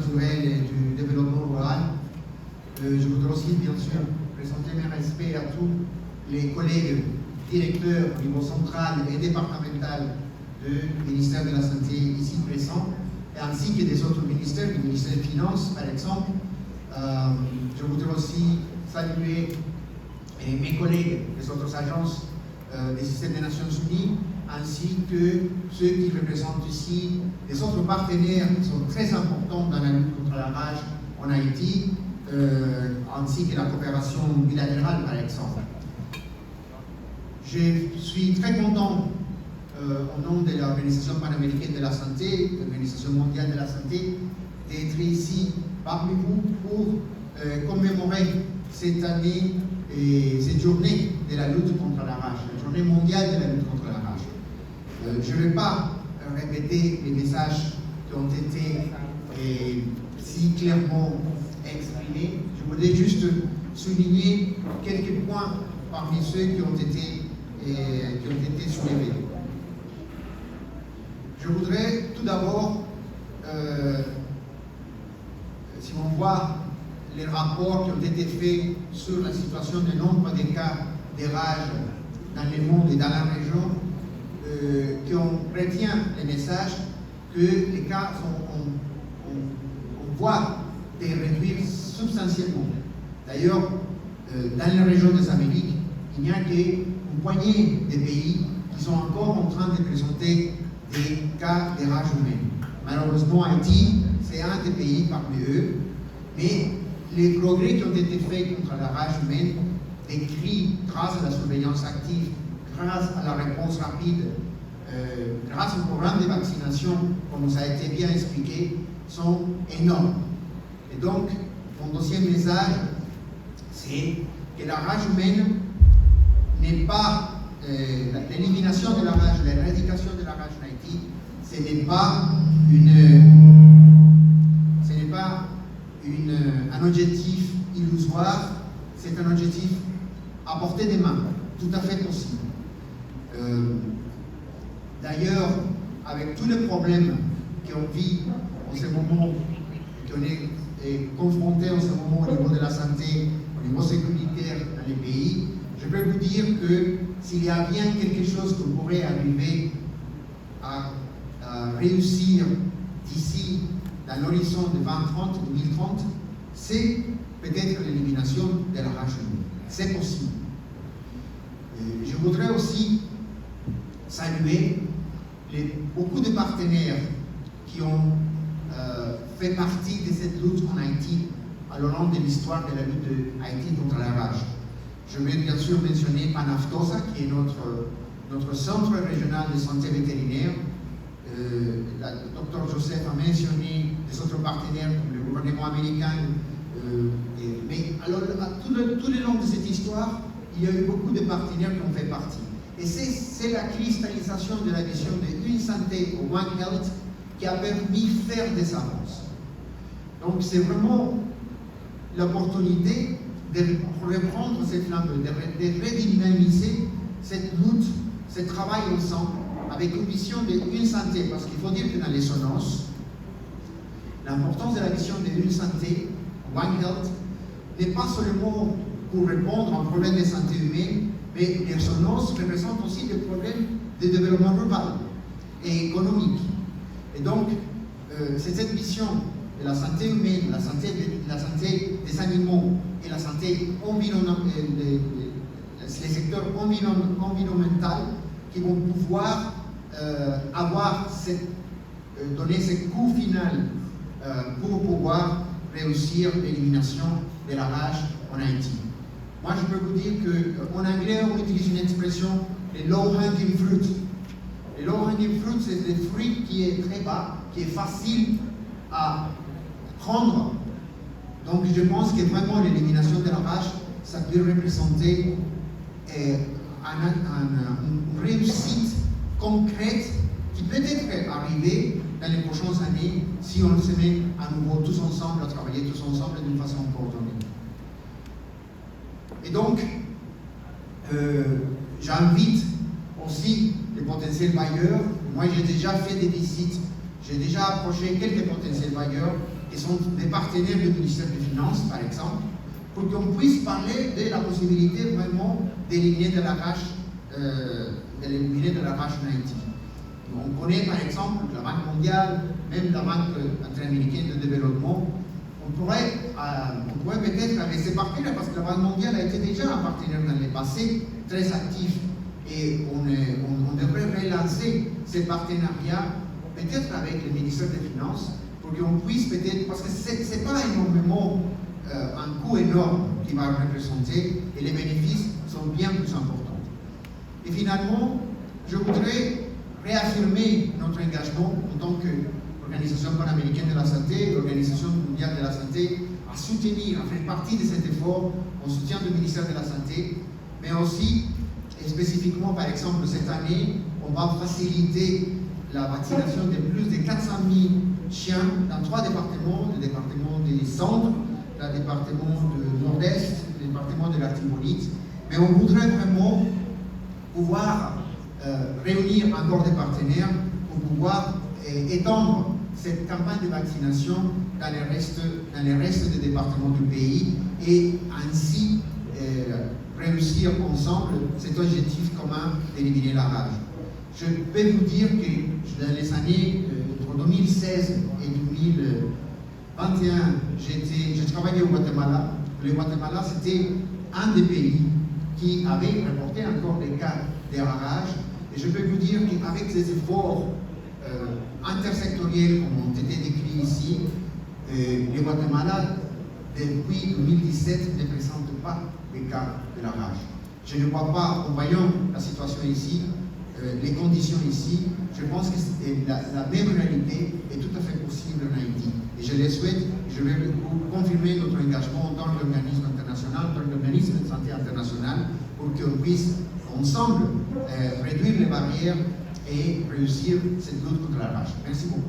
naturelles et du développement rural. Je voudrais aussi, bien sûr, présenter mes respects à tous les collègues directeurs au niveau central et départemental du ministère de la Santé ici présents, ainsi que des autres ministères, du ministère des Finances, par exemple. Je voudrais aussi saluer mes collègues des autres agences des systèmes des Nations Unies, ainsi que ceux qui représentent ici les autres partenaires qui sont très importants dans la lutte contre la rage en Haïti, ainsi que la coopération bilatérale, par exemple. Je suis très content, au nom de l'Organisation panaméricaine de la santé, l'Organisation mondiale de la santé, d'être ici parmi vous pour commémorer cette année et cette journée de la lutte contre la rage, la journée mondiale de la lutte contre la rage. Je ne vais pas répéter les messages qui ont été si clairement exprimés. Je voudrais juste souligner quelques points parmi ceux qui ont été soulevés. Je voudrais tout d'abord, si on voit les rapports qui ont été faits sur la situation du nombre de cas de rage dans le monde et dans la région, qu'on retient le message que les cas on voit de réduire substantiellement. D'ailleurs, dans la région des Amériques, il n'y a qu'une poignée de pays qui sont encore en train de présenter des cas de rage humaine. Malheureusement, Haïti, c'est un des pays parmi eux, mais les progrès qui ont été faits contre la rage humaine, décrits grâce à la surveillance active, grâce à la réponse rapide, grâce au programme de vaccination, comme ça a été bien expliqué, sont énormes. Et donc, mon deuxième message, c'est que la rage humaine n'est pas l'élimination de la rage, l'éradication de la rage en Haïti, ce n'est pas un objectif illusoire, c'est un objectif à portée des mains, tout à fait possible. D'ailleurs, avec tous les problèmes qu'on vit en ce moment, qu'on est confronté en ce moment au niveau de la santé, au niveau sécuritaire dans les pays, je peux vous dire que s'il y a bien quelque chose qu'on pourrait arriver à réussir d'ici dans l'horizon de 2030, c'est peut-être l'élimination de la rage humaine. C'est possible. Je voudrais aussi saluer beaucoup de partenaires qui ont fait partie de cette lutte en Haïti à lo long de l'histoire de la lutte de Haïti contre la rage. Je vais bien sûr mentionner PANAFTOSA, qui est notre centre régional de santé vétérinaire. Le docteur Joseph a mentionné des autres partenaires comme le gouvernement américain. Mais alors, tout le long de cette histoire, il y a eu beaucoup de partenaires qui ont fait partie. Et c'est la cristallisation de la vision de Une Santé au One Health qui a permis de faire des avances. Donc c'est vraiment l'opportunité de reprendre cette flamme, de redynamiser cette lutte, ce travail ensemble, avec une vision d'une santé, parce qu'il faut dire que dans les SONOS, l'importance de la vision d'une santé, One Health, n'est pas seulement pour répondre à un problème de santé humaine, mais les SONOS représentent aussi des problèmes de développement rural et économique. Et donc, c'est cette vision de la santé humaine, la santé des animaux et la santé environnementale, les secteurs environnementaux qui vont pouvoir donner ce coup final pour pouvoir réussir l'élimination de la rage en Haïti. Moi, je peux vous dire qu'en anglais, on utilise une expression, les low-hanging fruit. Les low-hanging fruit, c'est le fruit qui est très bas, qui est facile à prendre. Donc, je pense que vraiment l'élimination de la rage, ça peut représenter une réussite concrète qui peut être arrivée dans les prochaines années si on se met à nouveau tous ensemble à travailler tous ensemble d'une façon coordonnée. Et donc, j'invite aussi les potentiels bailleurs. Moi, j'ai déjà fait des visites, j'ai déjà approché quelques potentiels bailleurs qui sont des partenaires du ministère des Finances, par exemple, pour qu'on puisse parler de la possibilité vraiment d'éliminer de la rage en Haïti. On connaît par exemple la Banque mondiale, même la Banque interaméricaine de développement. On pourrait peut-être avec ces partenaires, parce que la Banque mondiale a été déjà un partenaire dans le passé, très actif, et on devrait relancer ces partenariats, peut-être avec le ministère des Finances, pour qu'on puisse peut-être, parce que ce n'est pas énormément un coût énorme qui va représenter, et les bénéfices sont bien plus importants. Et finalement, je voudrais réaffirmer notre engagement en tant qu'Organisation panaméricaine de la santé, l'Organisation mondiale de la santé, à soutenir, à faire partie de cet effort en soutien du ministère de la Santé, mais aussi, et spécifiquement par exemple cette année, on va faciliter la vaccination de plus de 400 000 chiens dans 3 départements, le département des Centres, le département du Nord-Est, le département de la Tibonite, mais on voudrait vraiment pouvoir réunir encore des partenaires pour pouvoir étendre cette campagne de vaccination dans le reste des départements du pays et ainsi réussir ensemble cet objectif commun d'éliminer la rage. Je peux vous dire que dans les années entre 2016 et 2021, j'ai travaillé au Guatemala. Le Guatemala, c'était un des pays qui avait reporté encore des cas de rage. Et je peux vous dire qu'avec ces efforts intersectoriels, comme ont été décrits ici, le Guatemala, depuis 2017, ne présente pas des cas de la rage. Je ne crois pas, en voyant la situation ici, les conditions ici, je pense que la même réalité est tout à fait possible en Haïti. Et je le souhaite, je vais vous confirmer notre engagement en tant qu'organisme international, en tant qu'organisme de santé international, pour qu'on puisse ensemble réduire les barrières et réussir cette lutte contre la rage. Merci beaucoup.